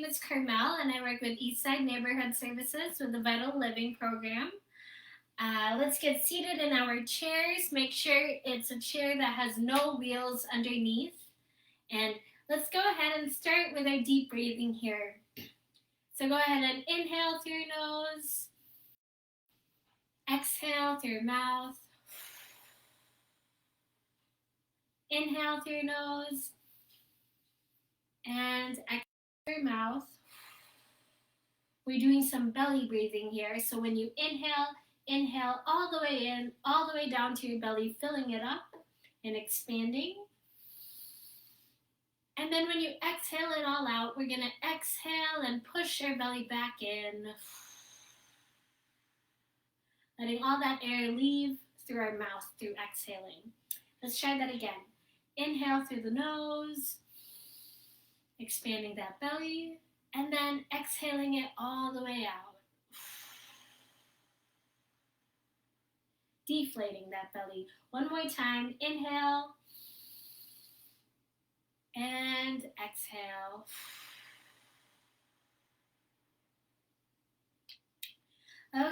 is Carmel, and I work with Eastside Neighborhood Services with the Vital Living Program. Let's get seated in our chairs. Make sure it's a chair that has no wheels underneath. And let's go ahead and start with our deep breathing here. So go ahead and inhale through your nose, exhale through your mouth, inhale through your nose, and exhale through your mouth. We're doing some belly breathing here. So when you inhale all the way in, all the way down to your belly, filling it up and expanding. And then when you exhale it all out, we're going to exhale and push our belly back in, letting all that air leave through our mouth through exhaling. Let's try that again. Inhale through the nose, expanding that belly, and then exhaling it all the way out. Deflating that belly. One more time. Inhale and exhale.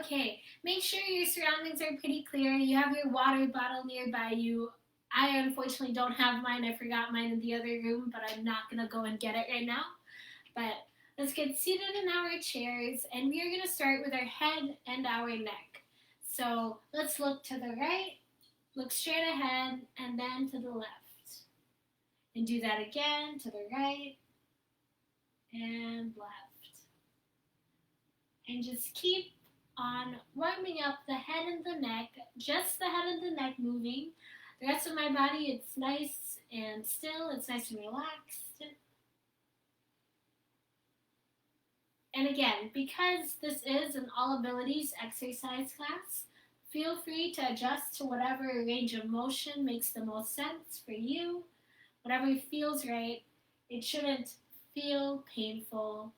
Okay, make sure your surroundings are pretty clear. You have your water bottle nearby you. I unfortunately don't have mine. I forgot mine in the other room, but I'm not going to go and get it right now. But let's get seated in our chairs, and we are going to start with our head and our neck. So let's look to the right, look straight ahead, and then to the left. And do that again, to the right and left. And just keep on warming up the head and the neck, just the head and the neck moving. The rest of my body, it's nice and still, it's nice and relaxed. And again, because this is an all abilities exercise class, feel free to adjust to whatever range of motion makes the most sense for you, whatever feels right. It shouldn't feel painful.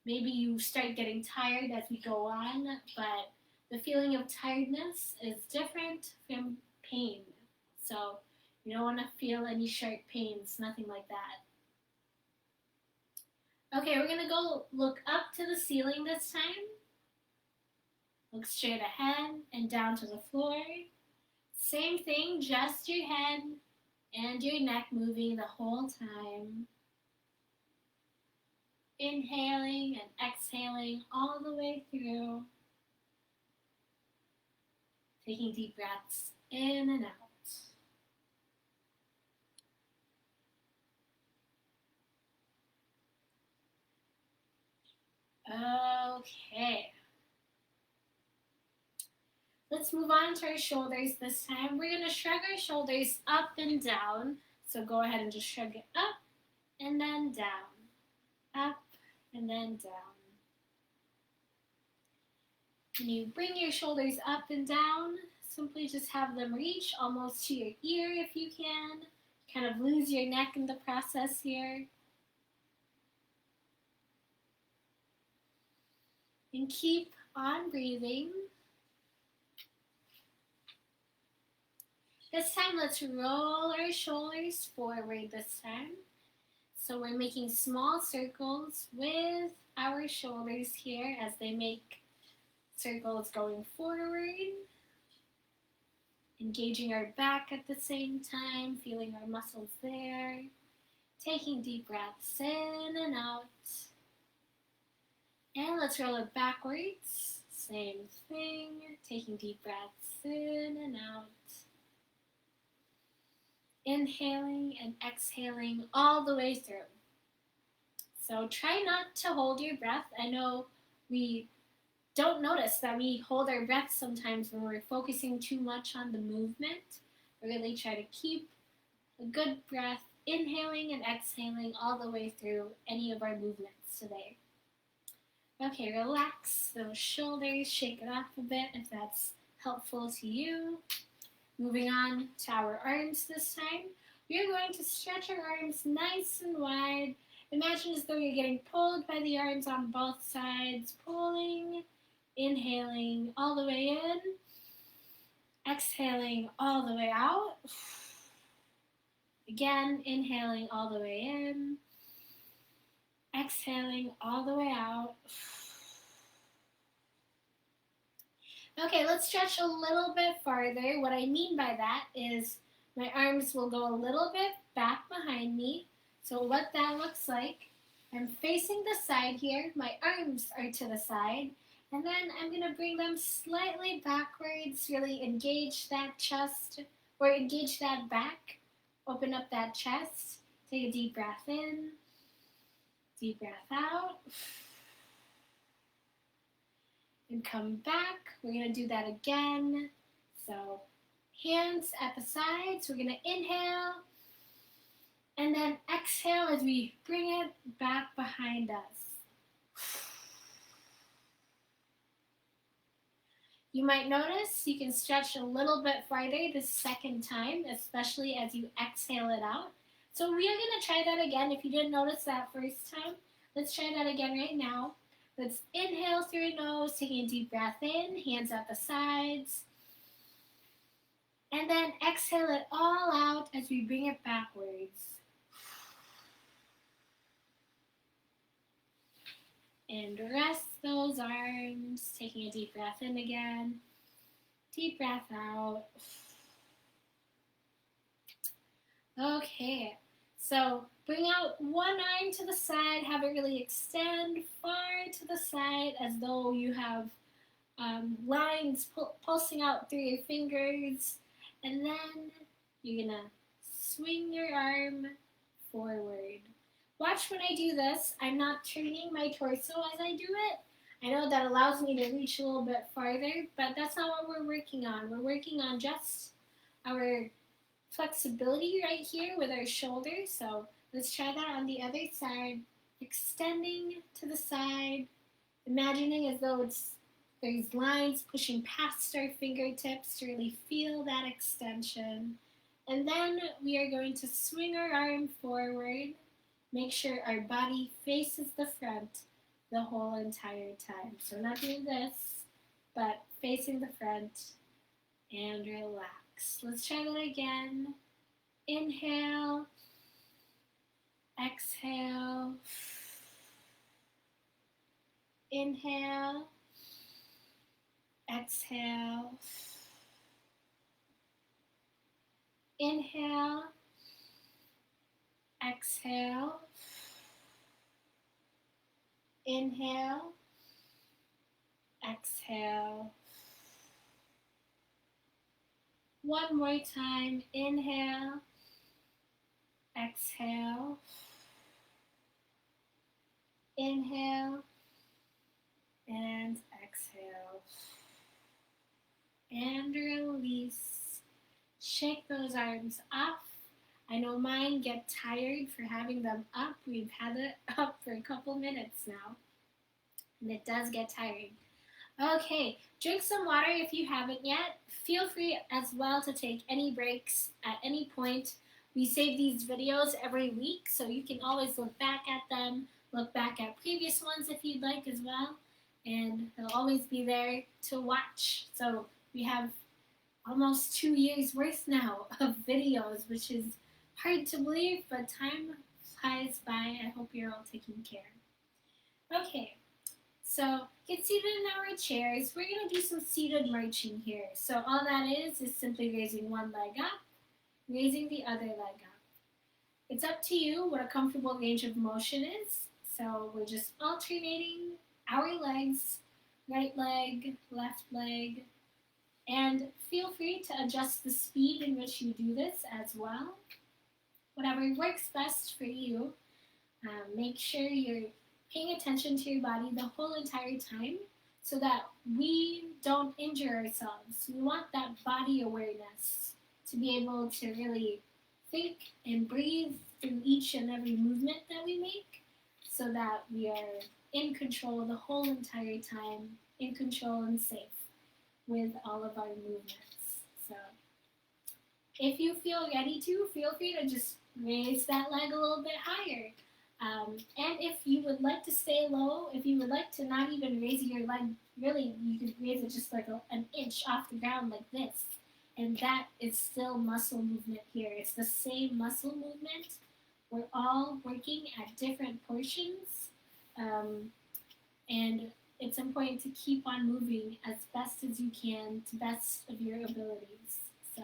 Maybe you start getting tired as we go on, but the feeling of tiredness is different from pain. So you don't want to feel any sharp pains, nothing like that. Okay, we're going to go look up to the ceiling this time. Look straight ahead and down to the floor. Same thing, just your head and your neck moving the whole time. Inhaling and exhaling all the way through. Taking deep breaths in and out. Okay. Let's move on to our shoulders this time. We're going to shrug our shoulders up and down. So go ahead and just shrug it up and then down. Up and then down. When you bring your shoulders up and down, simply just have them reach almost to your ear if you can. Kind of lose your neck in the process here. And keep on breathing. This time, let's roll our shoulders forward this time. So we're making small circles with our shoulders here as they make circles going forward. Engaging our back at the same time, feeling our muscles there. Taking deep breaths in and out. And let's roll it backwards. Same thing. Taking deep breaths in and out. Inhaling and exhaling all the way through. So try not to hold your breath. I know we don't notice that we hold our breath sometimes when we're focusing too much on the movement. Really try to keep a good breath, inhaling and exhaling all the way through any of our movements today. Okay, relax those shoulders, shake it off a bit if that's helpful to you. Moving on to our arms this time. We're going to stretch our arms nice and wide. Imagine as though you're getting pulled by the arms on both sides, pulling, inhaling all the way in, exhaling all the way out. Again, inhaling all the way in, exhaling all the way out. Okay, let's stretch a little bit farther. What I mean by that is my arms will go a little bit back behind me. So what that looks like, I'm facing the side here. My arms are to the side. And then I'm going to bring them slightly backwards, really engage that chest, or engage that back. Open up that chest. Take a deep breath in, deep breath out. And come back. We're going to do that again. So hands at the sides. We're going to inhale. And then exhale as we bring it back behind us. You might notice you can stretch a little bit farther the second time, especially as you exhale it out. So we are going to try that again. If you didn't notice that first time, let's try that again right now. Let's inhale through your nose, taking a deep breath in, hands at the sides. And then exhale it all out as we bring it backwards. And rest those arms, taking a deep breath in again, deep breath out. Okay, so bring out one arm to the side, have it really extend far to the side as though you have lines pulsing out through your fingers. And then you're gonna swing your arm forward. Watch when I do this. I'm not turning my torso as I do it. I know that allows me to reach a little bit farther, but that's not what we're working on. We're working on just our flexibility right here with our shoulders. So let's try that on the other side. Extending to the side, imagining as though there's lines pushing past our fingertips to really feel that extension. And then we are going to swing our arm forward. Make sure our body faces the front the whole entire time. So not doing this, but facing the front and relax. Let's try that again. Inhale, exhale, inhale, exhale, inhale, exhale, inhale, exhale. One more time, inhale, exhale, inhale, and exhale. And release. Shake those arms off. I know mine get tired for having them up. We've had it up for a couple minutes now, and it does get tiring. Okay, drink some water if you haven't yet. Feel free as well to take any breaks at any point. We save these videos every week, so you can always look back at them, look back at previous ones if you'd like as well, and they'll always be there to watch. So we have almost 2 years worth now of videos, which is hard to believe, but time flies by. I hope you're all taking care. Okay, so get seated in our chairs. We're going to do some seated marching here. So all that is simply raising one leg up, raising the other leg up. It's up to you what a comfortable range of motion is. So we're just alternating our legs, right leg, left leg, and feel free to adjust the speed in which you do this as well. Whatever works best for you. Make sure you're paying attention to your body the whole entire time so that we don't injure ourselves. We want that body awareness to be able to really think and breathe through each and every movement that we make so that we are in control the whole entire time, in control and safe with all of our movements. So if you feel ready to, feel free to just raise that leg a little bit higher. And if you would like to stay low, if you would like to not even raise your leg, really, you could raise it just like an inch off the ground like this. And that is still muscle movement here. It's the same muscle movement. We're all working at different portions And it's important to keep on moving as best as you can to best of your abilities. So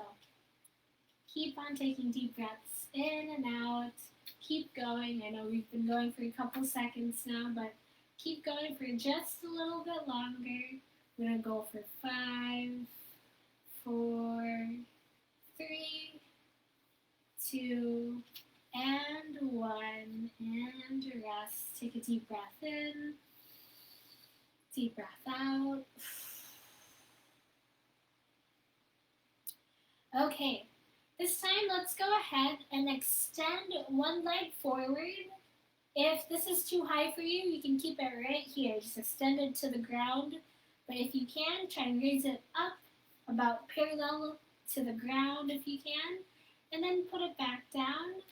keep on taking deep breaths in and out. Keep going. I know we've been going for a couple seconds now, but keep going for just a little bit longer. We're going to go for 5, 4, 3, 2, and 1. And rest. Take a deep breath in. Deep breath out. Okay, this time let's go ahead and extend one leg forward. If this is too high for you, you can keep it right here. Just extend it to the ground. But if you can, try and raise it up about parallel to the ground if you can. And then put it back down.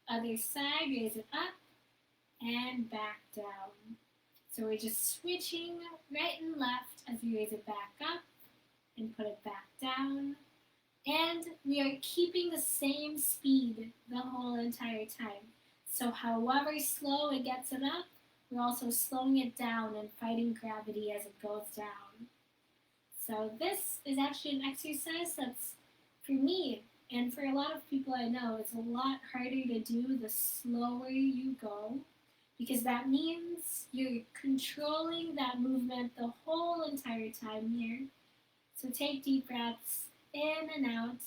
Other side, raise it up and back down. So we're just switching right and left as we raise it back up and put it back down. And we are keeping the same speed the whole entire time. So however slow it gets it up, we're also slowing it down and fighting gravity as it goes down. So this is actually an exercise that's, for me, and for a lot of people I know, it's a lot harder to do the slower you go, because that means you're controlling that movement the whole entire time here. So take deep breaths in and out,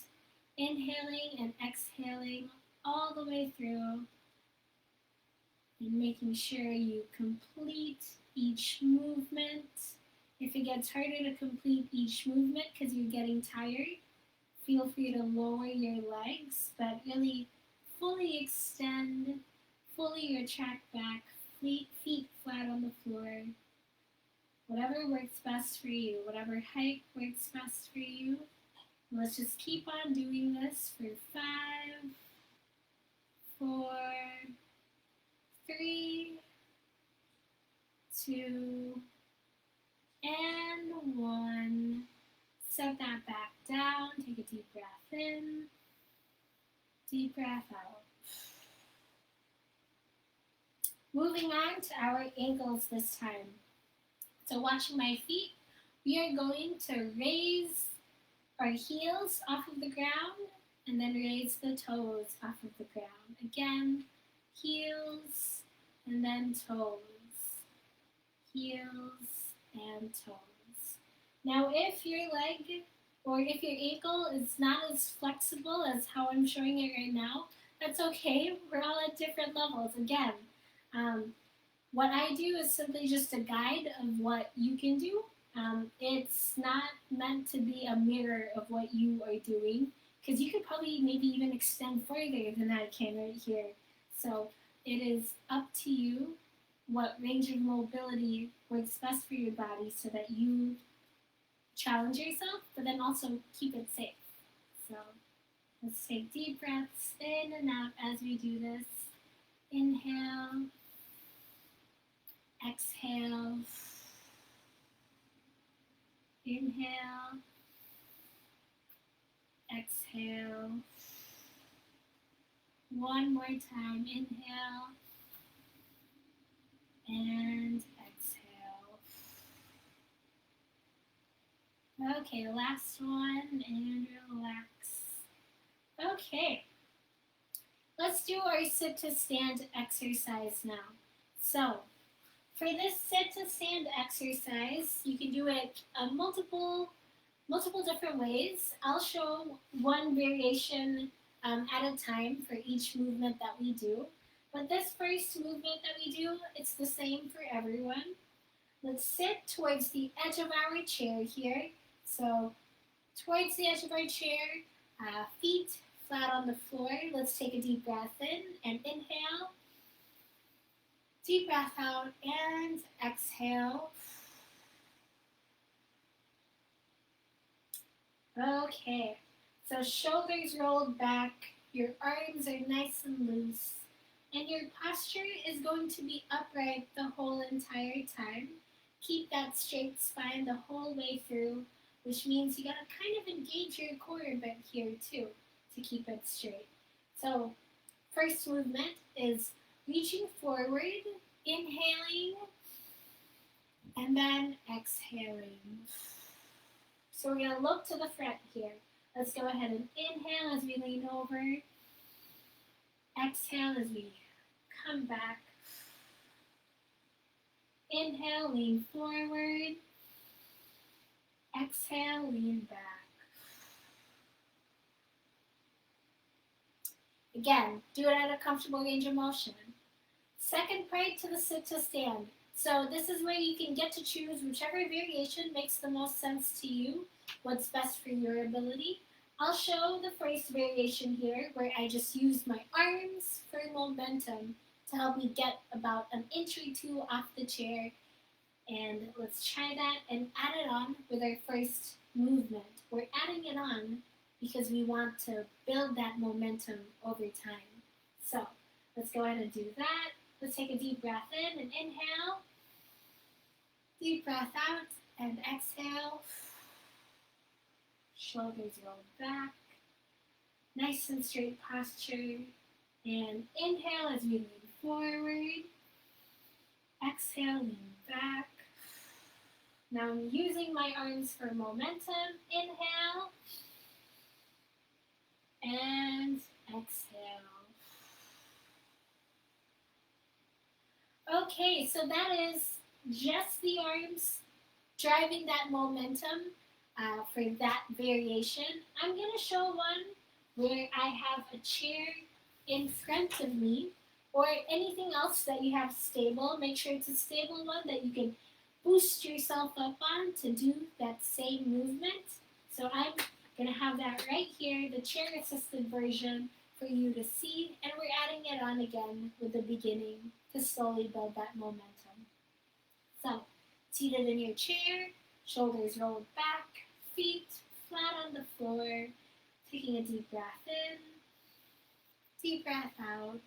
inhaling and exhaling all the way through, and making sure you complete each movement. If it gets harder to complete each movement because you're getting tired, feel free to lower your legs, but really fully extend, fully retract back, feet flat on the floor. Whatever works best for you, whatever height works best for you. Let's just keep on doing this for 5, 4, 3, 2, and 1. Set that back down. Take a deep breath in. Deep breath out. Moving on to our ankles this time. So watching my feet, we are going to raise our heels off of the ground and then raise the toes off of the ground. Again, heels and then toes. Heels and toes. Now if your leg or if your ankle is not as flexible as how I'm showing it right now, that's okay. We're all at different levels. Again, what I do is simply just a guide of what you can do. It's not meant to be a mirror of what you are doing, because you could probably maybe even extend further than I can right here. So it is up to you what range of mobility works best for your body so that you challenge yourself, but then also keep it safe. So let's take deep breaths in and out as we do this. Inhale, exhale, inhale, exhale. One more time, inhale, and exhale. Okay, last one, and relax. Okay, let's do our sit to stand exercise now. So, for this sit to stand exercise, you can do it multiple different ways. I'll show one variation at a time for each movement that we do. But this first movement that we do, it's the same for everyone. Let's sit towards the edge of our chair here. So towards the edge of our chair, feet flat on the floor. Let's take a deep breath in and inhale. Deep breath out and exhale. Okay, so shoulders rolled back, your arms are nice and loose, and your posture is going to be upright the whole entire time. Keep that straight spine the whole way through, which means you gotta kind of engage your core a bit here too to keep it straight. So, first movement is reaching forward inhaling and then exhaling. So we're going to look to the front here. Let's go ahead and inhale as we lean over. Exhale as we come back. Inhale, lean forward. Exhale, lean back. Again, do it at a comfortable range of motion. Second part to the sit to stand. So this is where you can get to choose whichever variation makes the most sense to you, what's best for your ability. I'll show the first variation here where I just use my arms for momentum to help me get about an inch or two off the chair. And let's try that and add it on with our first movement. We're adding it on because we want to build that momentum over time. So let's go ahead and do that. Let's take a deep breath in and inhale. Deep breath out and exhale. Shoulders rolled back. Nice and straight posture. And inhale as we lean forward. Exhale, lean back. Now I'm using my arms for momentum. Inhale. And exhale. Okay, so that is just the arms driving that momentum for that variation. I'm going to show one where I have a chair in front of me or anything else that you have stable. Make sure it's a stable one that you can boost yourself up on to do that same movement. So I'm going to have that right here, the chair assisted version for you to see, and we're adding it on again with the beginning to slowly build that momentum. So, seated in your chair, shoulders rolled back, feet flat on the floor, taking a deep breath in, deep breath out.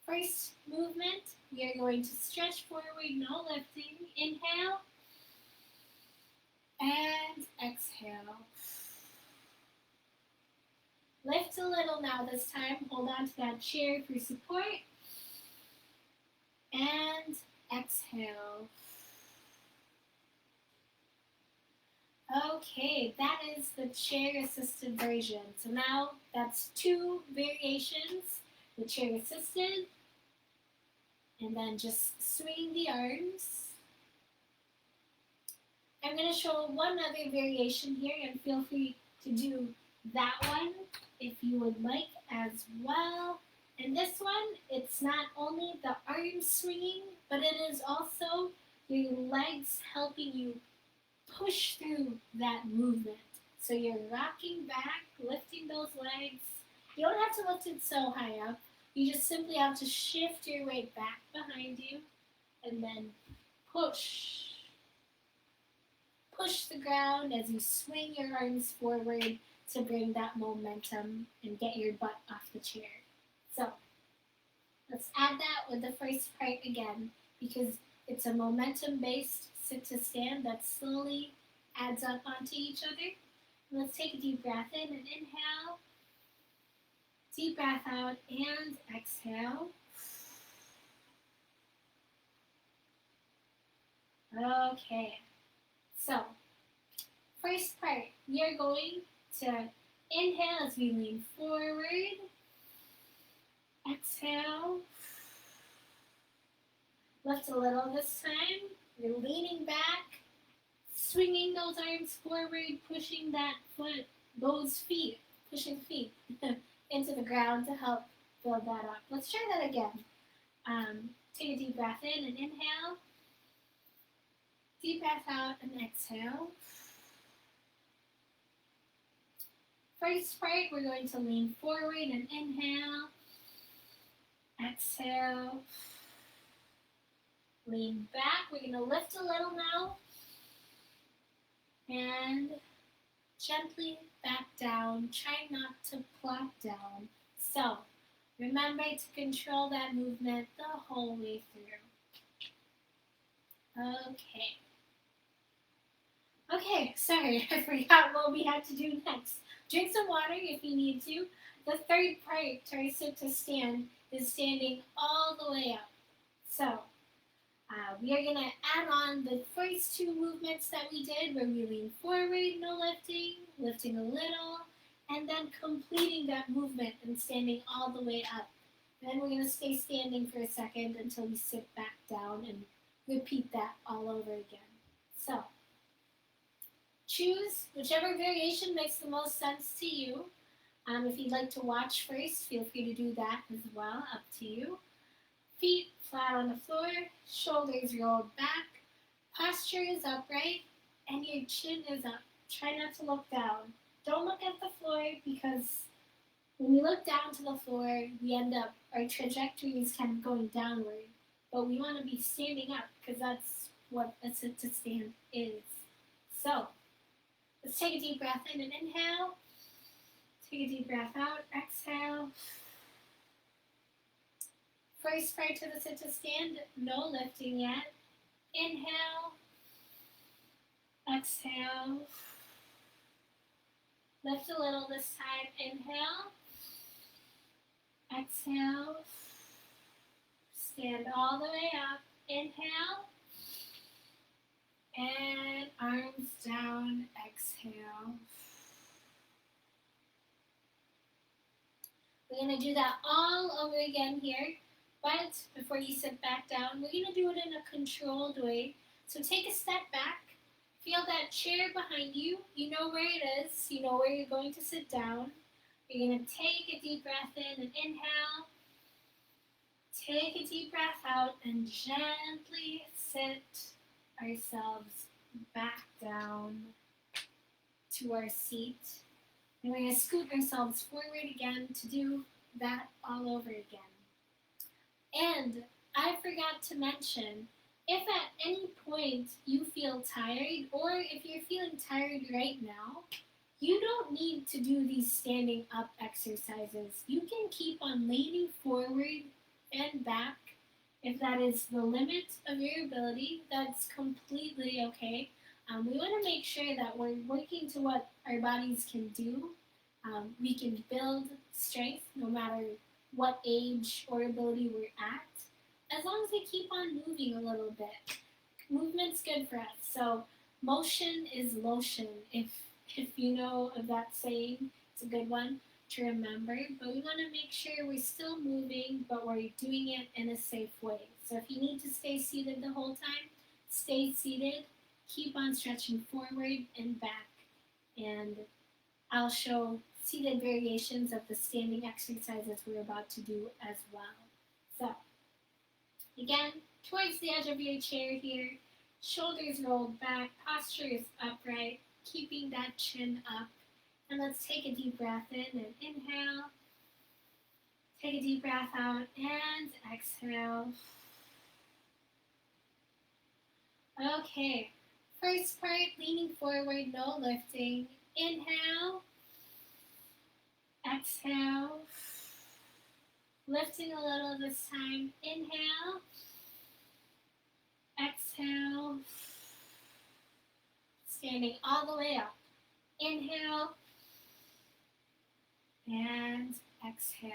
First movement, we are going to stretch forward, no lifting. Inhale and exhale. Lift a little now this time. Hold on to that chair for support. And exhale. Okay, that is the chair-assisted version. So now that's two variations. The chair-assisted, and then just swing the arms. I'm going to show one other variation here, and feel free to do that one if you would like as well. And this one, it's not only the arms swinging, but it is also your legs helping you push through that movement. So you're rocking back, lifting those legs. You don't have to lift it so high up. You just simply have to shift your weight back behind you and then push. Push the ground as you swing your arms forward to bring that momentum and get your butt off the chair. So let's add that with the first part again because it's a momentum-based sit to stand that slowly adds up onto each other. Let's take a deep breath in and inhale. Deep breath out and exhale. Okay, so first part, we are going to inhale as we lean forward. Exhale. Lift a little this time. You're leaning back, swinging those arms forward, pushing that foot, those feet, pushing feet into the ground to help build that up. Let's try that again. Take a deep breath in and inhale. Deep breath out and exhale. First part, we're going to lean forward and inhale. Exhale. Lean back. We're going to lift a little now. And gently back down. Try not to plop down. So, remember to control that movement the whole way through. Okay, sorry, I forgot what we had to do next. Drink some water if you need to. The third part to our sit to stand is standing all the way up. So we are going to add on the first two movements that we did where we lean forward, no lifting, lifting a little, and then completing that movement and standing all the way up. Then we're going to stay standing for a second until we sit back down and repeat that all over again. So, choose whichever variation makes the most sense to you. If you'd like to watch first, feel free to do that as well, up to you. Feet flat on the floor, shoulders rolled back, posture is upright, and your chin is up. Try not to look down. Don't look at the floor because when we look down to the floor, our trajectory is kind of going downward. But we want to be standing up because that's what a sit to stand is. So, let's take a deep breath in and inhale. Take a deep breath out, exhale. First part to the sit to stand, no lifting yet. Inhale, exhale. Lift a little this time, inhale, exhale. Stand all the way up, inhale, and arms down, exhale. We're going to do that all over again here, but before you sit back down, we're going to do it in a controlled way. So take a step back, feel that chair behind you, you know where it is, you know where you're going to sit down. You're going to take a deep breath in and inhale, take a deep breath out and gently sit ourselves back down to our seat. And we're going to scoot ourselves forward again to do that all over again. And I forgot to mention, if at any point you feel tired, or if you're feeling tired right now, you don't need to do these standing up exercises. You can keep on leaning forward and back. If that is the limit of your ability, that's completely okay. We want to make sure that we're working to what our bodies can do. We can build strength no matter what age or ability we're at, as long as we keep on moving a little bit. Movement's good for us. So motion is lotion. If you know of that saying, it's a good one to remember. But we want to make sure we're still moving, but we're doing it in a safe way. So if you need to stay seated the whole time, stay seated. Keep on stretching forward and back. And I'll show seated variations of the standing exercises we're about to do as well. So, again, towards the edge of your chair here, shoulders rolled back, posture is upright, keeping that chin up. And let's take a deep breath in and inhale. Take a deep breath out and exhale. Okay, first part, leaning forward, no lifting. Inhale, exhale, lifting a little this time. Inhale, exhale, standing all the way up. Inhale, and exhale.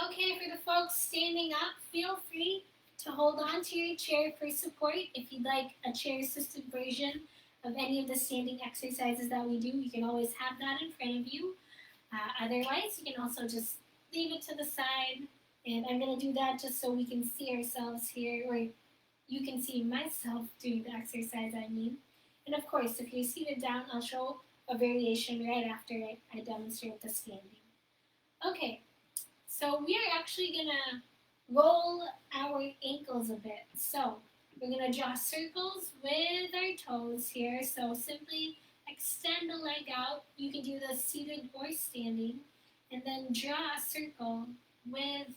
Okay, for the folks standing up, feel free to hold on to your chair for support. If you'd like a chair-assisted version of any of the standing exercises that we do, you can always have that in front of you. Otherwise, you can also just leave it to the side. And I'm going to do that just so we can see ourselves here, or you can see myself doing the exercise, I mean. And of course, if you're seated down, I'll show a variation right after I demonstrate the standing. Okay, so we are actually going to roll our ankles a bit. So we're going to draw circles with our toes here. So simply extend a leg out. You can do this seated or standing. And then draw a circle with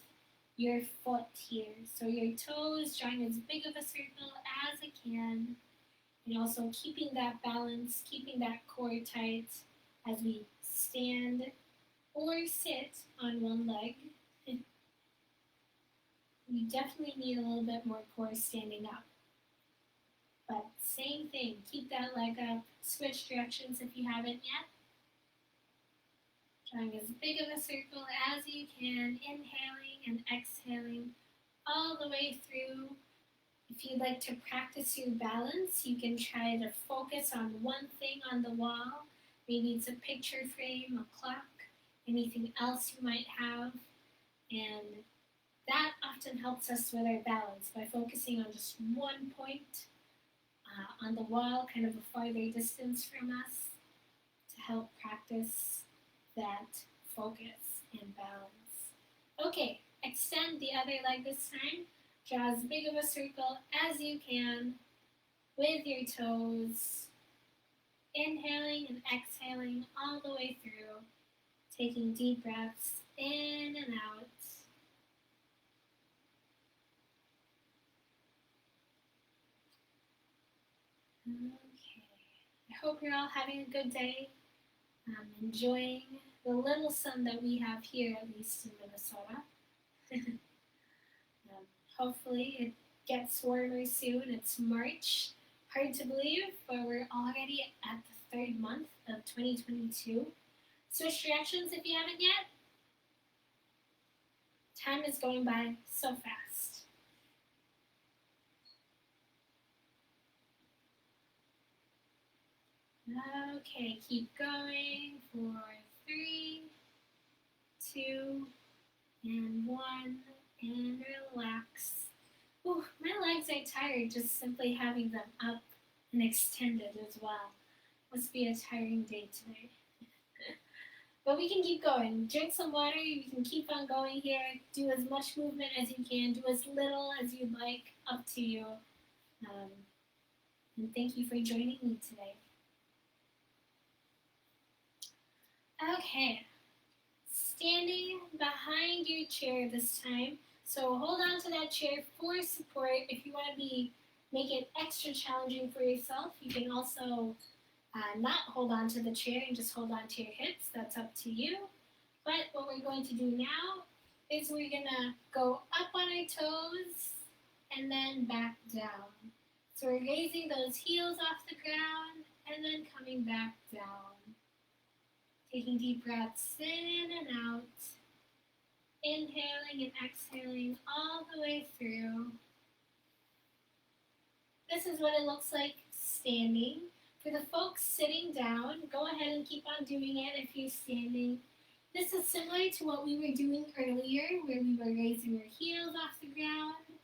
your foot here. So your toes drawing as big of a circle as it can. And also keeping that balance, keeping that core tight as we stand or sit on one leg. We definitely need a little bit more core standing up. But same thing, keep that leg up, switch directions if you haven't yet. Drawing as big of a circle as you can, inhaling and exhaling all the way through. If you'd like to practice your balance, you can try to focus on one thing on the wall. Maybe it's a picture frame, a clock, anything else you might have. And that often helps us with our balance by focusing on just one point on the wall, kind of a farther distance from us, to help practice that focus and balance. Okay, extend the other leg this time. Draw as big of a circle as you can with your toes. Inhaling and exhaling all the way through. Taking deep breaths in and out. Okay. I hope you're all having a good day. Enjoying the little sun that we have here, at least in Minnesota. Hopefully it gets warmer soon. It's March. Hard to believe, but we're already at the third month of 2022. Switch directions if you haven't yet. Time is going by so fast. Okay, keep going for 3, 2, and 1, and relax. Ooh, my legs are tired just simply having them up and extended as well. Must be a tiring day today. But we can keep going. Drink some water, you can keep on going here. Do as much movement as you can, do as little as you'd like, up to you. And thank you for joining me today. Okay, standing behind your chair this time. So hold on to that chair for support. If you want to make it extra challenging for yourself, you can also not hold on to the chair and just hold on to your hips. That's up to you. But what we're going to do now is we're going to go up on our toes and then back down. So we're raising those heels off the ground and then coming back down. Taking deep breaths in and out. Inhaling and exhaling all the way through. This is what it looks like standing. For the folks sitting down, go ahead and keep on doing it if you're standing. This is similar to what we were doing earlier, where we were raising our heels off the ground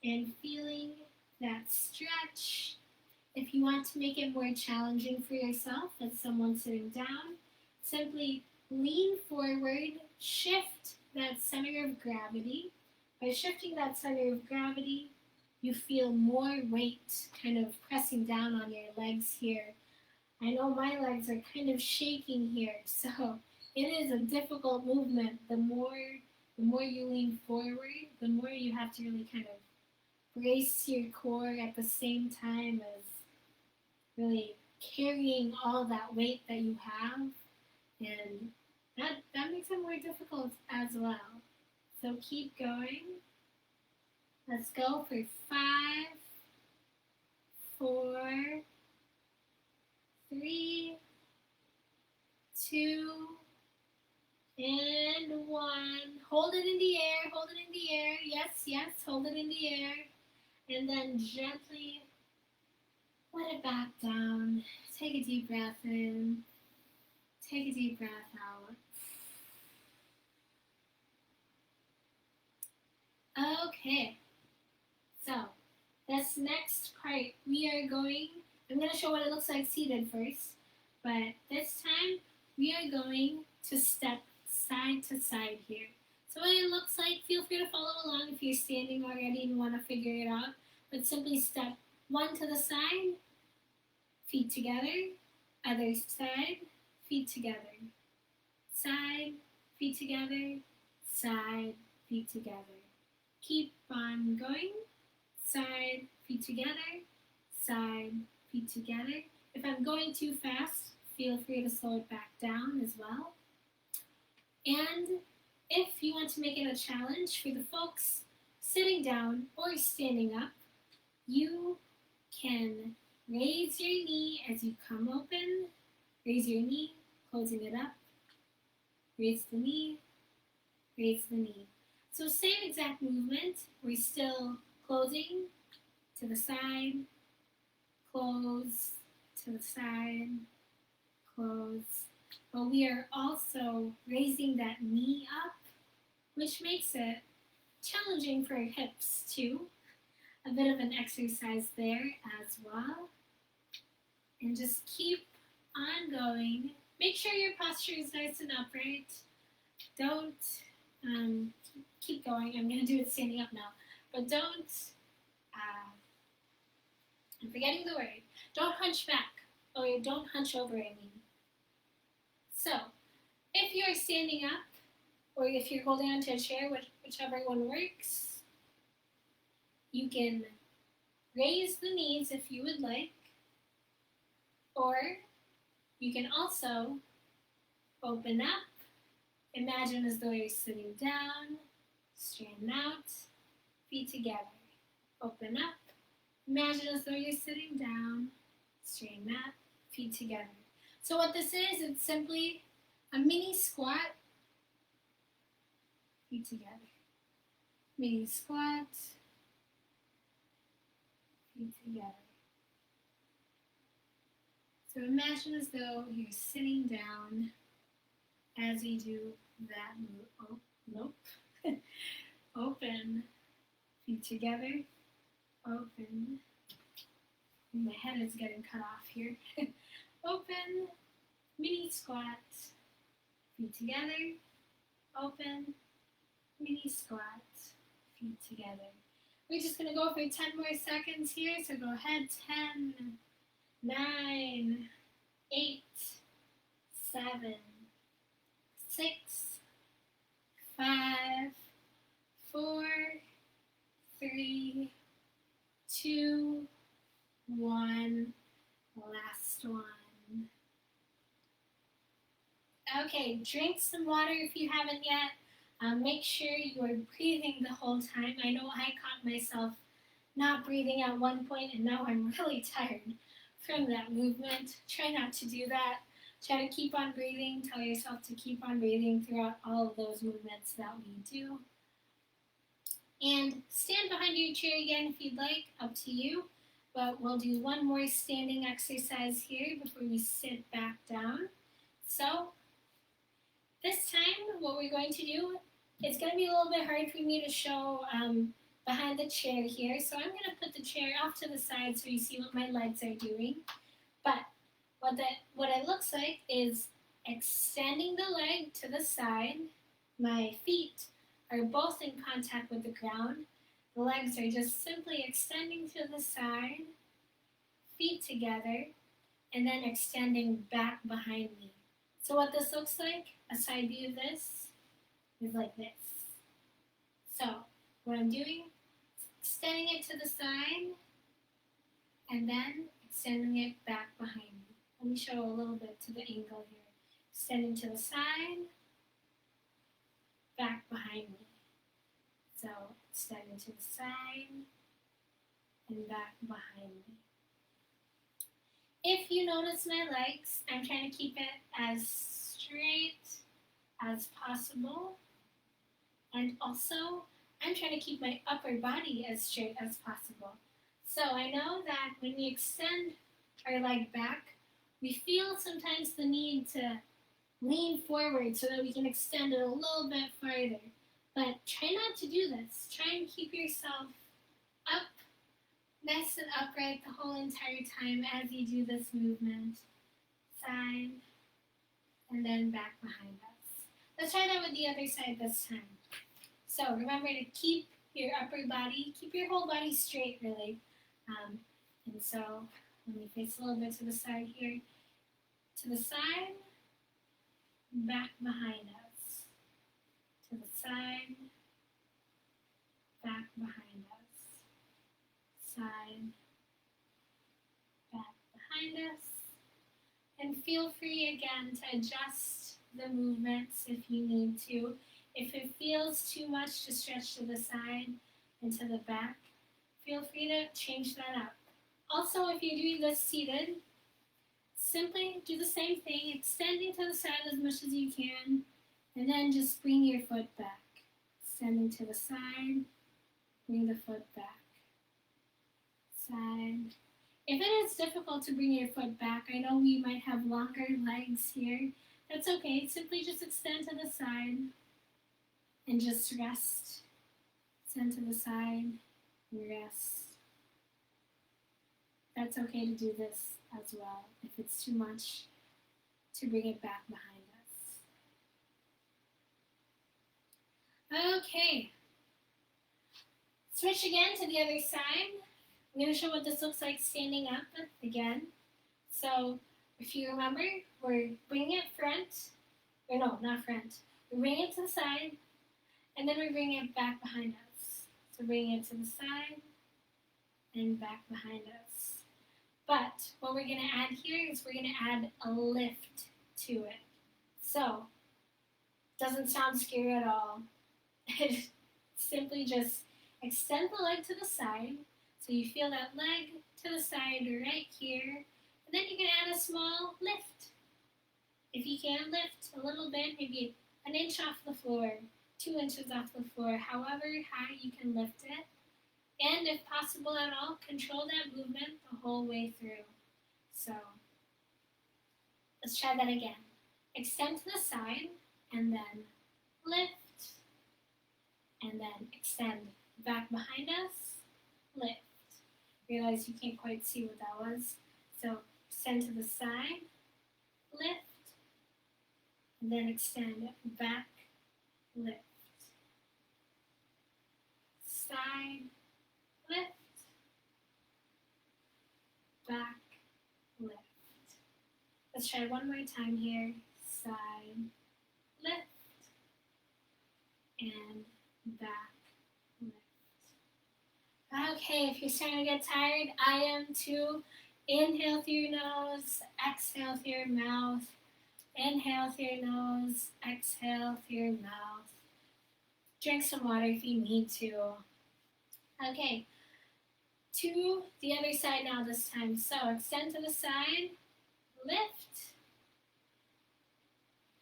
and feeling that stretch. If you want to make it more challenging for yourself as someone sitting down, simply lean forward, shift that center of gravity. By shifting that center of gravity, you feel more weight kind of pressing down on your legs here. I know my legs are kind of shaking here, so it is a difficult movement. The more you lean forward, the more you have to really kind of brace your core at the same time as really carrying all that weight that you have. And that makes it more difficult as well. So keep going. Let's go for 5, 4, 3, 2, and 1. Hold it in the air, hold it in the air. Yes, yes, hold it in the air. And then gently let it back down. Take a deep breath in. Take a deep breath out. Okay, so this next part I'm going to show what it looks like seated first, but this time we are going to step side to side here. So what it looks like, feel free to follow along if you're standing already and want to figure it out, but simply step one to the side, feet together, other side, feet together, side, feet together, side, feet together. Keep on going, side, feet together, side, feet together. If I'm going too fast, feel free to slow it back down as well. And if you want to make it a challenge for the folks sitting down or standing up, you can raise your knee as you come open, raise your knee, closing it up, raise the knee, raise the knee. So same exact movement. We're still closing to the side, close to the side, close. But we are also raising that knee up, which makes it challenging for our hips too. A bit of an exercise there as well. And just keep on going. Make sure your posture is nice and upright. Don't keep going. I'm going to do it standing up now. But don't, I'm forgetting the word. Don't hunch back. Or don't hunch over, I mean. So, if you're standing up, or if you're holding onto a chair, whichever one works, you can raise the knees if you would like, or you can also open up. Imagine as though you're sitting down, straighten out, feet together. Open up. Imagine as though you're sitting down, straighten up, feet together. So what this is, it's simply a mini squat, feet together. Mini squat, feet together. So imagine as though you're sitting down as you do that move. Oh, nope. Open, feet together, open. My head is getting cut off here. Open, mini squat, feet together, open, mini squat, feet together. We're just going to go for 10 more seconds here, so go ahead. 10, 9, 8, 7, 6, 5, 4, 3, 2, 1. Last one. Okay, drink some water if you haven't yet. Make sure you are breathing the whole time. I know I caught myself not breathing at one point, and now I'm really tired from that movement. Try not to do that. Try to keep on breathing. Tell yourself to keep on breathing throughout all of those movements that we do. And stand behind your chair again if you'd like, up to you. But we'll do one more standing exercise here before we sit back down. So this time what we're going to do, it's going to be a little bit hard for me to show behind the chair here. So I'm going to put the chair off to the side so you see what my legs are doing. But what it looks like is extending the leg to the side. My feet are both in contact with the ground. The legs are just simply extending to the side, feet together, and then extending back behind me. So what this looks like, a side view of this, is like this. So what I'm doing is extending it to the side, and then extending it back behind me. Let me show a little bit to the angle here. Extending to the side, back behind me. So extending to the side and back behind me. If you notice my legs, I'm trying to keep it as straight as possible. And also, I'm trying to keep my upper body as straight as possible. So I know that when we extend our leg back, we feel sometimes the need to lean forward so that we can extend it a little bit farther. But try not to do this. Try and keep yourself up, nice and upright the whole entire time as you do this movement. Side, and then back behind us. Let's try that with the other side this time. So remember to keep your upper body, keep your whole body straight really. And so let me face a little bit to the side here. To the side, back behind us. To the side, back behind us. Side, back behind us. And feel free again to adjust the movements if you need to. If it feels too much to stretch to the side and to the back, feel free to change that up. Also, if you're doing this seated, simply do the same thing, extending to the side as much as you can, And then just bring your foot back. Extending to the side, bring the foot back. Side. If it is difficult to bring your foot back, I know we might have longer legs here. That's okay. Simply just extend to the side and just rest. Extend to the side and rest. That's okay to do this as well if it's too much to bring it back behind us. Okay. Switch again to the other side. I'm going to show what this looks like standing up again. So if you remember, we're bringing it front, or no, not front. We're bringing it to the side, and then we're bringing it back behind us. So bringing it to the side and back behind us. But what we're going to add here is we're going to add a lift to it. So, doesn't sound scary at all. Simply just extend the leg to the side. So you feel that leg to the side right here. And then you can add a small lift. If you can lift a little bit, maybe an inch off the floor, 2 inches off the floor, however high you can lift it. And if possible at all, control that movement the whole way through. So let's try that again. Extend to the side and then lift. And then extend back behind us, lift. Realize you can't quite see what that was. So extend to the side, lift, and then extend back, lift. Side, lift, back, lift. Let's try one more time here. Side, lift, and back, lift. Okay, if you're starting to get tired, I am too. Inhale through your nose, exhale through your mouth. Inhale through your nose, exhale through your mouth. Drink some water if you need to. Okay, to the other side now this time. So extend to the side, lift,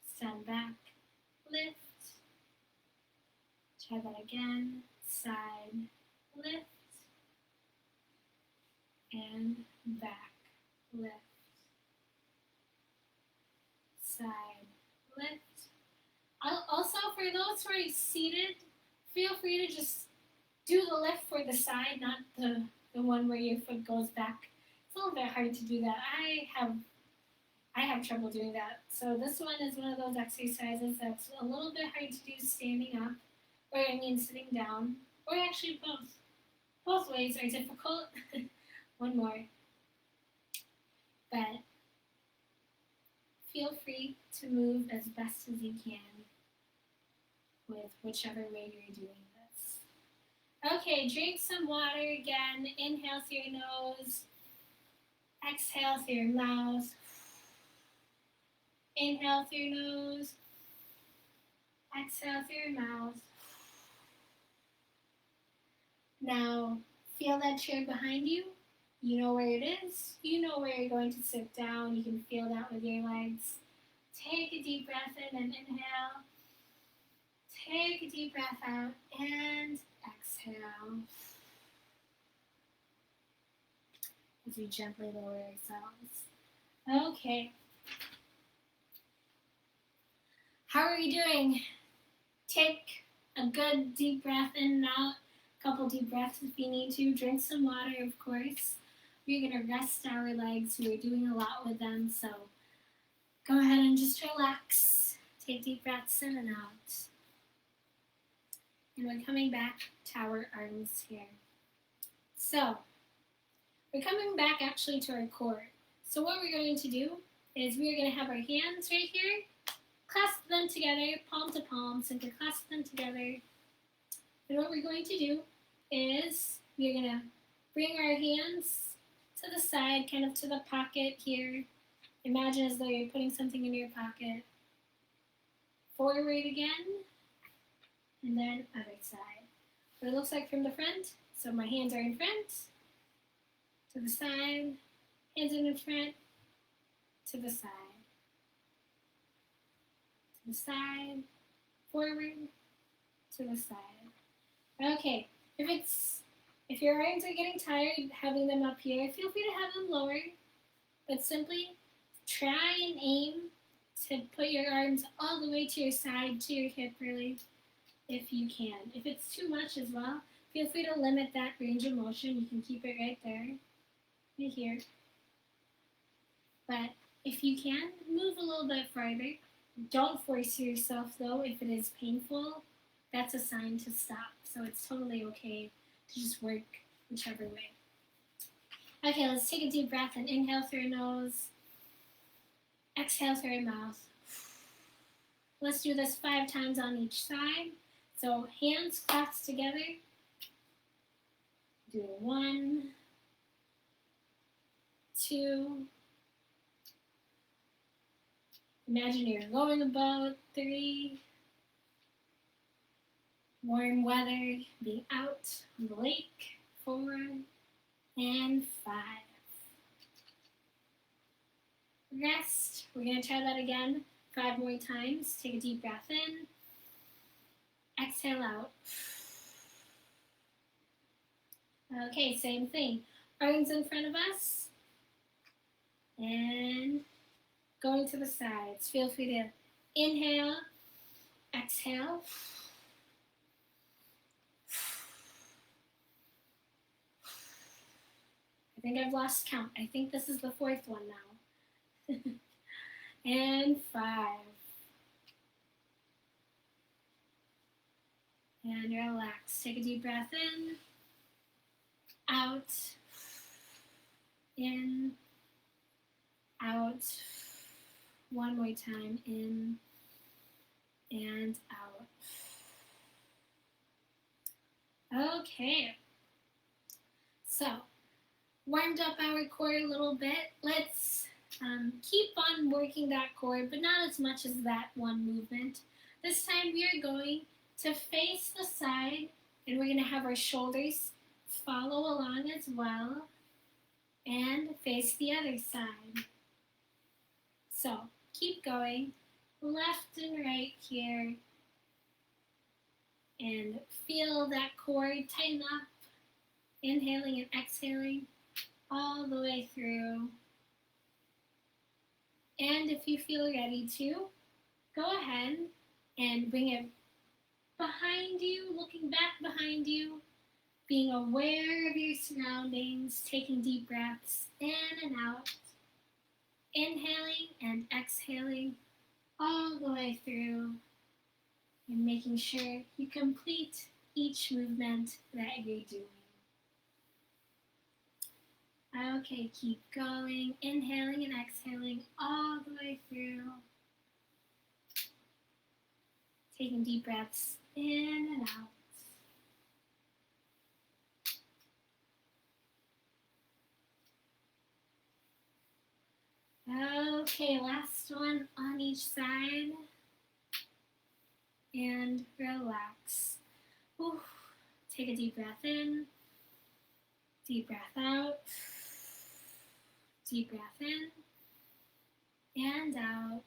extend back, lift. Try that again, side, lift, and back, lift, side, lift. Also, for those who are seated, feel free to just do the lift for the side, not the one where your foot goes back. It's a little bit hard to do that. I have trouble doing that. So this one is one of those exercises that's a little bit hard to do standing up, or I mean sitting down, or actually both. Both ways are difficult. One more. But feel free to move as best as you can with whichever way you're doing this. Okay, drink some water again. Inhale through your nose. Exhale through your mouth. Inhale through your nose. Exhale through your mouth. Now, feel that chair behind you. You know where it is. You know where you're going to sit down. You can feel that with your legs. Take a deep breath in and inhale. Take a deep breath out and exhale. As we gently lower ourselves. Okay. How are you doing? Take a good deep breath in and out. A couple deep breaths if you need to. Drink some water, of course. We're going to rest our legs. We're doing a lot with them, so go ahead and just relax. Take deep breaths in and out. And we're coming back to our arms here. So, we're coming back actually to our core. So what we're going to do is we're going to have our hands right here, clasp them together, palm to palm, center clasp them together. And what we're going to do is we're going to bring our hands to the side, kind of to the pocket here. Imagine as though you're putting something in your pocket. Forward again, and then other side. What it looks like from the front. So my hands are in front, to the side, hands in front, to the side, to the side, forward to the side. Okay, if your arms are getting tired having them up here, feel free to have them lower, but simply try and aim to put your arms all the way to your side, to your hip really, if you can. If it's too much as well, feel free to limit that range of motion. You can keep it right there, right here. But if you can, move a little bit farther. Don't force yourself though. If it is painful, that's a sign to stop. So it's totally okay to just work whichever way. Okay, let's take a deep breath and inhale through your nose. Exhale through your mouth. Let's do this 5 times on each side. So hands clasped together. Do 1, 2. Imagine you're going a boat. 3. Warm weather, being out on the lake. 4 and 5. Rest. We're going to try that again 5 more times. Take a deep breath in. Exhale out. Okay, same thing. Arms in front of us. And going to the sides. Feel free to inhale, exhale. I think I've lost count. I think this is the 4th one now. And 5. And relax. Take a deep breath in, out, in, out. One more time, in and out. Okay. So, warmed up our core a little bit. Let's keep on working that core, but not as much as that one movement. This time we are going to face the side, and we're going to have our shoulders follow along as well, and face the other side. So, keep going, left and right here, and feel that core tighten up, inhaling and exhaling all the way through. And if you feel ready to, go ahead and bring it behind you, looking back behind you, being aware of your surroundings, taking deep breaths in and out, inhaling and exhaling all the way through, and making sure you complete each movement that you're doing. Okay, keep going, inhaling and exhaling all the way through. Taking deep breaths in and out. Okay, last one on each side. And relax. Ooh. Take a deep breath in. Deep breath out. Deep breath in. And out.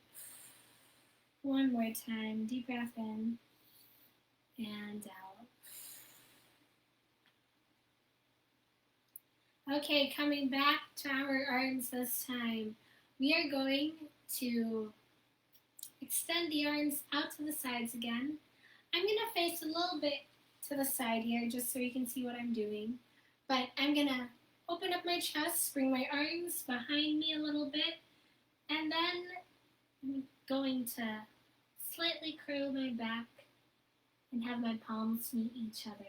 One more time. Deep breath in. And out. Okay, coming back to our arms this time. We are going to extend the arms out to the sides again. I'm going to face a little bit to the side here just so you can see what I'm doing. But I'm going to open up my chest, bring my arms behind me a little bit, and then I'm going to slightly curl my back and have my palms meet each other.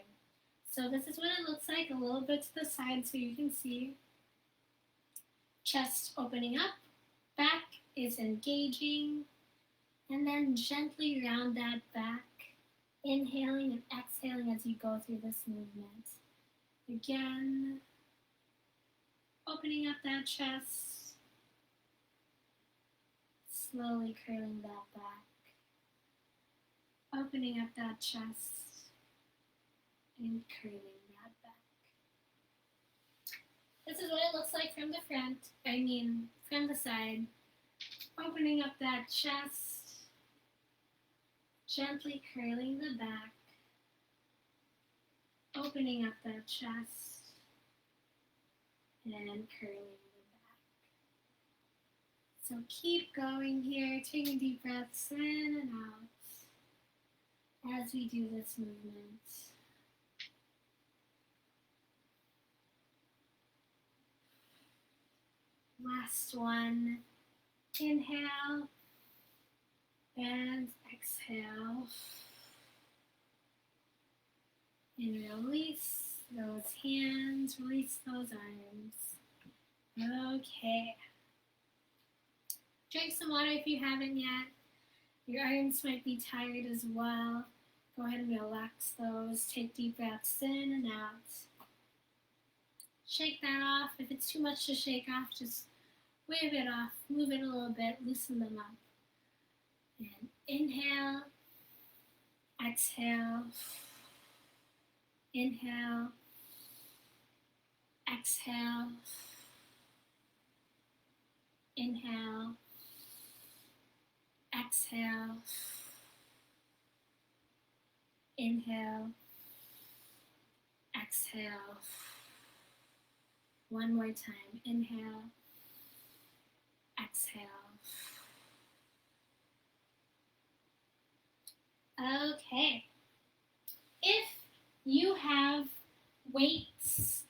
So this is what it looks like, a little bit to the side so you can see. Chest opening up, back is engaging, and then gently round that back, inhaling and exhaling as you go through this movement. Again, opening up that chest, slowly curling that back, opening up that chest, and curling that back. This is what it looks like from the front, from the side. Opening up that chest, Gently curling the back, opening up the chest, and curling the back. So keep going here, taking deep breaths in and out as we do this movement. Last one. Inhale and exhale. And release those hands, release those arms. Okay. Drink some water if you haven't yet. Your arms might be tired as well. Go ahead and relax those. Take deep breaths in and out. Shake that off. If it's too much to shake off, just wave it off. Move it a little bit. Loosen them up. And inhale. Exhale. Inhale. Exhale. Inhale. Exhale. Inhale. Exhale. One more time. Inhale. Exhale. Okay. If you have weights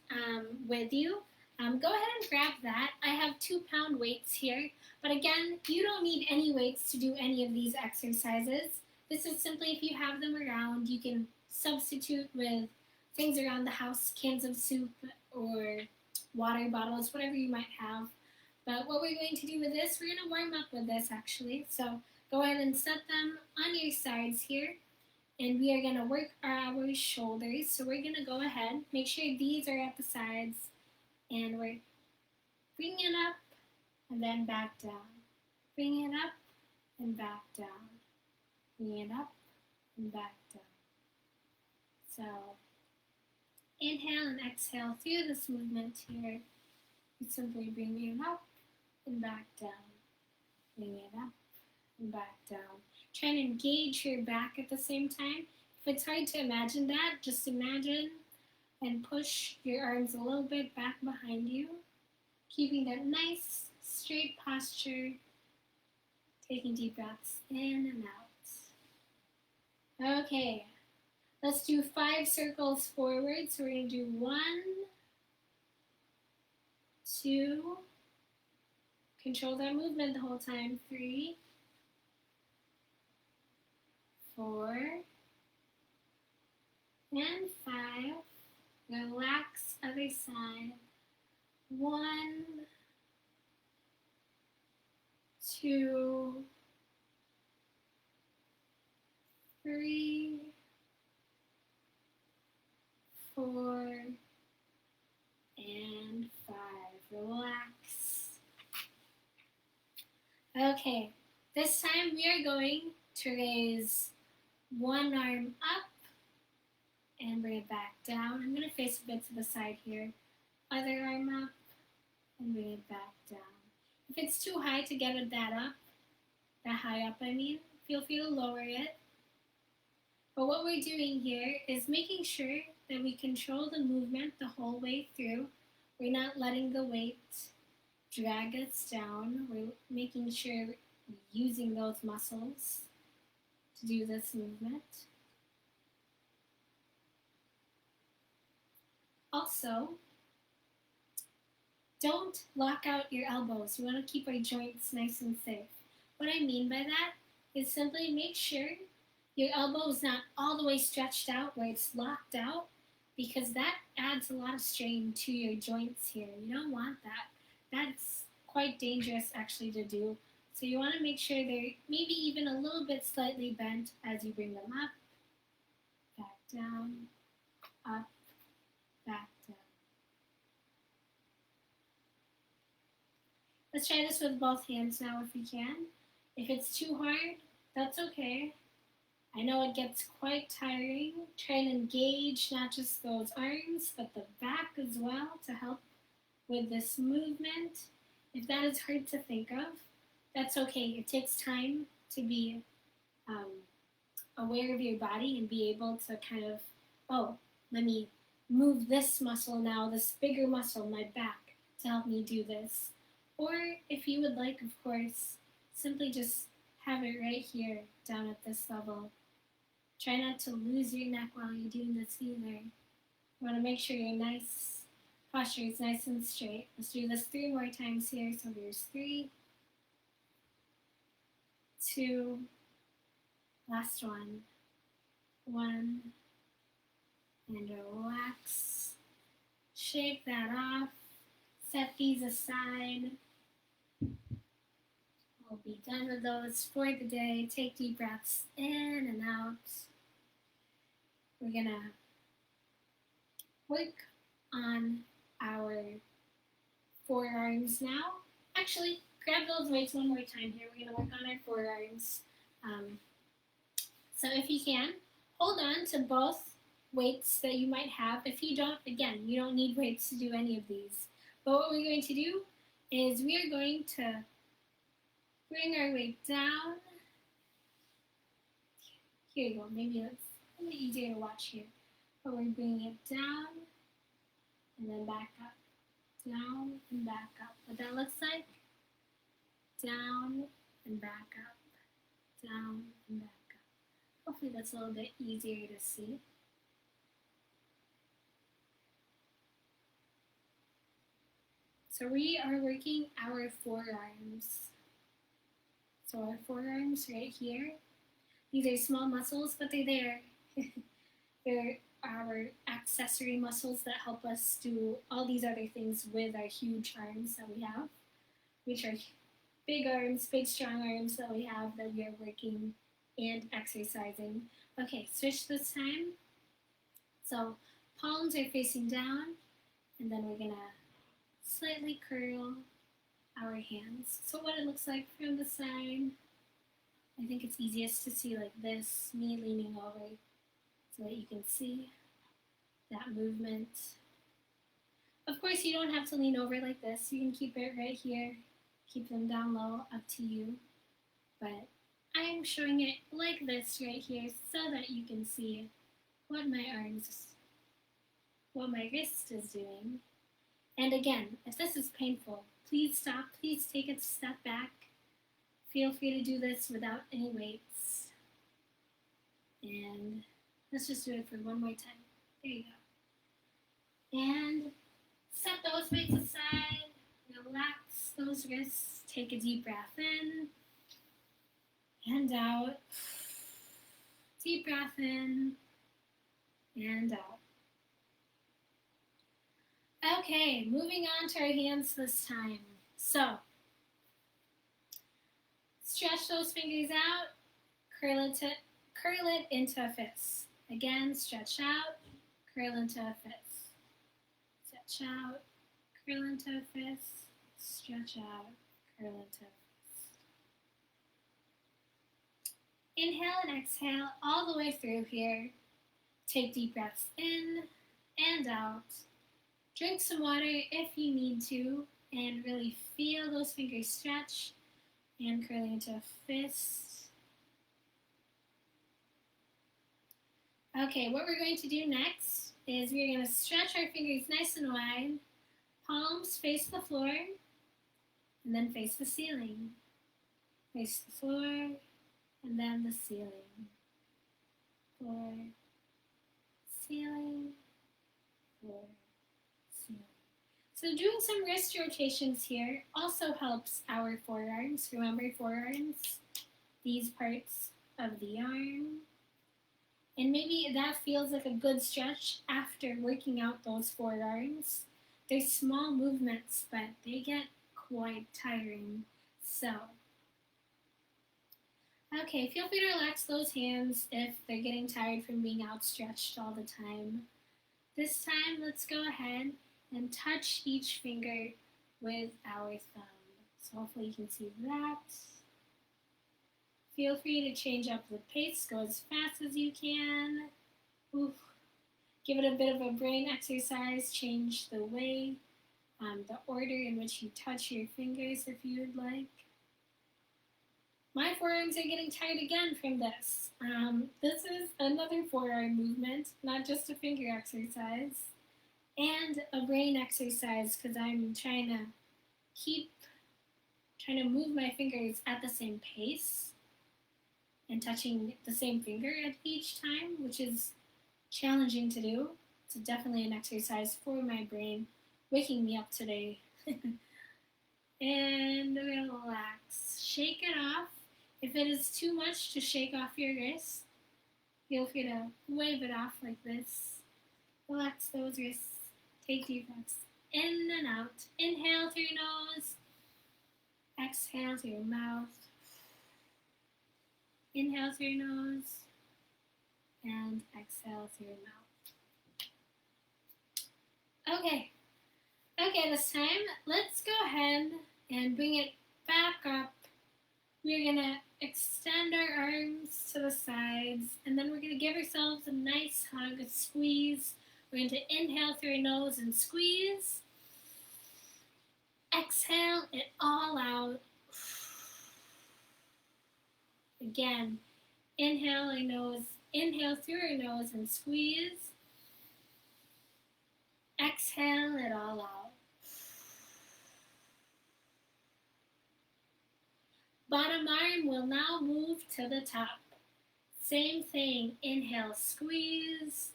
with you, go ahead and grab that. I have 2-pound weights here, but again, you don't need any weights to do any of these exercises. This is simply if you have them around, you can substitute with things around the house, cans of soup or water bottles, whatever you might have. But what we're going to do with this, we're going to warm up with this actually. So go ahead and set them on your sides here. And we are going to work our shoulders. So we're going to go ahead, make sure these are at the sides. And we're bringing it up and then back down. Bringing it up and back down. Bringing it up and back down. So inhale and exhale through this movement here. You simply bring it up and back down. Bring it up and back down. Try and engage your back at the same time. If it's hard to imagine that, just imagine and push your arms a little bit back behind you, keeping that nice straight posture, taking deep breaths in and out. Okay, let's do 5 circles forward. So we're going to do 1, 2, control that movement the whole time, 3, 4, and 5. Relax other side. 1, 2, 3, 4, and 5. Relax. Okay, this time we are going to raise one arm up and bring it back down. I'm going to face a bit to the side here. Other arm up and bring it back down. If it's too high to get that high up, feel free to lower it. But what we're doing here is making sure that we control the movement the whole way through. We're not letting the weight drag us down. We're making sure we're using those muscles to do this movement. Also, don't lock out your elbows. You want to keep our joints nice and safe. What I mean by that is simply make sure your elbow is not all the way stretched out where it's locked out, because that adds a lot of strain to your joints here. You don't want that. That's quite dangerous actually to do. So you want to make sure they're maybe even a little bit slightly bent as you bring them up, back down, up, back down. Let's try this with both hands now if we can. If it's too hard, that's okay. I know it gets quite tiring. Try and engage not just those arms, but the back as well to help with this movement. If that is hard to think of, that's okay. It takes time to be aware of your body and be able to kind of, oh, let me move this muscle now, this bigger muscle, my back, to help me do this. Or if you would like, of course, simply just have it right here down at this level. Try not to lose your neck while you're doing this either. You want to make sure your posture is nice and straight. Let's do this 3 more times here. So here's 3, 2, last one. 1, and relax. Shake that off. Set these aside. We'll be done with those for the day. Take deep breaths in and out. We're gonna work on our forearms now. Actually, grab those weights one more time here. We're gonna work on our forearms. So if you can, hold on to both weights that you might have. If you don't, again, you don't need weights to do any of these. But what we're going to do is we are going to bring our weight down. Here you go. Maybe that's a little easier to watch here. But we're bringing it down and then back up. Down and back up. What that looks like? Down and back up. Down and back up. Hopefully that's a little bit easier to see. So we are working our forearms. So our forearms right here. These are small muscles, but they're there. They're our accessory muscles that help us do all these other things with our huge arms that we have, which are big arms, big strong arms that we have that we are working and exercising. Okay, switch this time. So palms are facing down, and then we're gonna slightly curl our hands. So what it looks like from the side, I think it's easiest to see like this, me leaning over so that you can see that movement. Of course, you don't have to lean over like this. You can keep it right here, keep them down low, up to you. But I'm showing it like this right here so that you can see what my wrist is doing. And again, if this is painful, please stop, please take a step back. Feel free to do this without any weights. And let's just do it for one more time. There you go. And set those weights aside, relax those wrists, take a deep breath in and out. Deep breath in and out. Okay, moving on to our hands this time. So, stretch those fingers out, curl it into a fist. Again, stretch out, curl into a fist. Stretch out, curl into a fist. Stretch out, curl into a fist. Inhale and exhale all the way through here. Take deep breaths in and out. Drink some water if you need to, and really feel those fingers stretch and curling into a fist. Okay, what we're going to do next is we're going to stretch our fingers nice and wide, palms face the floor, and then face the ceiling. Face the floor, and then the ceiling. Floor, ceiling, floor. So doing some wrist rotations here also helps our forearms. Remember forearms? These parts of the arm. And maybe that feels like a good stretch after working out those forearms. They're small movements, but they get quite tiring. So, okay, feel free to relax those hands if they're getting tired from being outstretched all the time. This time, let's go ahead and touch each finger with our thumb. So hopefully you can see that. Feel free to change up the pace, go as fast as you can. Oof. Give it a bit of a brain exercise, change the way, the order in which you touch your fingers if you would like. My forearms are getting tired again from this. This is another forearm movement, not just a finger exercise, and a brain exercise because I'm keep trying to move my fingers at the same pace and touching the same finger at each time, which is challenging to do. It's definitely an exercise for my brain, waking me up today. And relax. Shake it off. If it is too much to shake off your wrist, feel free to wave it off like this. Relax those wrists. Take deep breaths in and out. Inhale through your nose. Exhale through your mouth. Inhale through your nose. And exhale through your mouth. Okay, this time, let's go ahead and bring it back up. We're going to extend our arms to the sides, and then we're going to give ourselves a nice hug, a squeeze. We're going to inhale through your nose and squeeze. Exhale it all out. Again, inhale through your nose and squeeze. Exhale it all out. Bottom arm will now move to the top. Same thing, inhale, squeeze.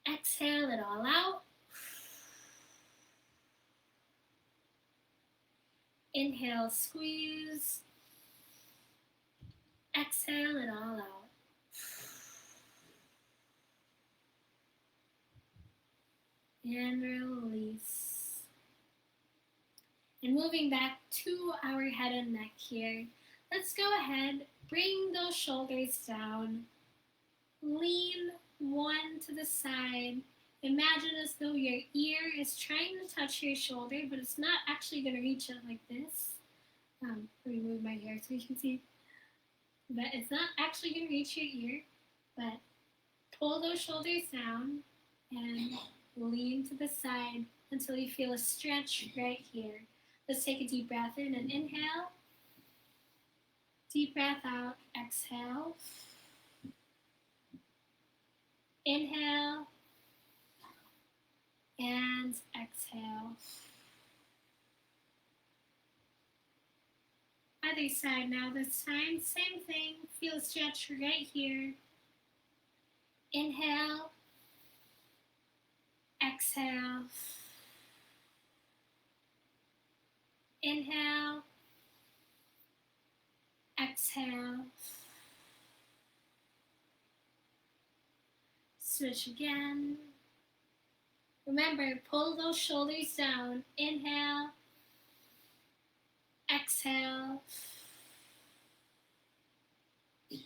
Exhale it all out. Inhale, squeeze. Exhale it all out. And release. And moving back to our head and neck here, let's go ahead, bring those shoulders down, lean one to the side. Imagine as though your ear is trying to touch your shoulder, but it's not actually going to reach it like this. Let me move my hair so you can see. But it's not actually going to reach your ear, but pull those shoulders down and lean to the side until you feel a stretch right here. Let's take a deep breath in and inhale. Deep breath out, exhale. Inhale and exhale. Other side now, this time, same thing. Feel a stretch right here. Inhale, exhale. Inhale, exhale. Switch again. Remember, pull those shoulders down. Inhale, exhale.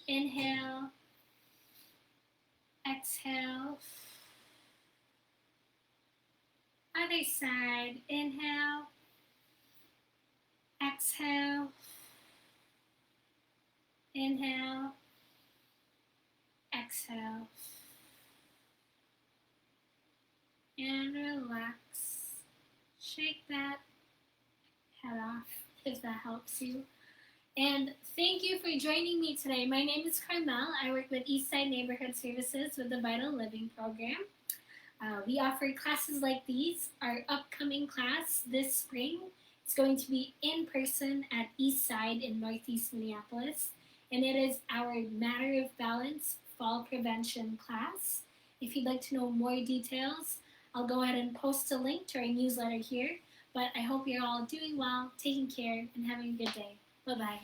Inhale, exhale. Other side, inhale, exhale, inhale, exhale, and relax. Shake that head off if that helps you. And thank you for joining me today. My name is Carmel. I work with Eastside Neighborhood Services with the Vital Living Program. We offer classes like these. Our upcoming class this spring is going to be in person at Eastside in Northeast Minneapolis, and it is our Matter of Balance Fall Prevention class. If you'd like to know more details, I'll go ahead and post a link to our newsletter here, but I hope you're all doing well, taking care, and having a good day. Bye-bye.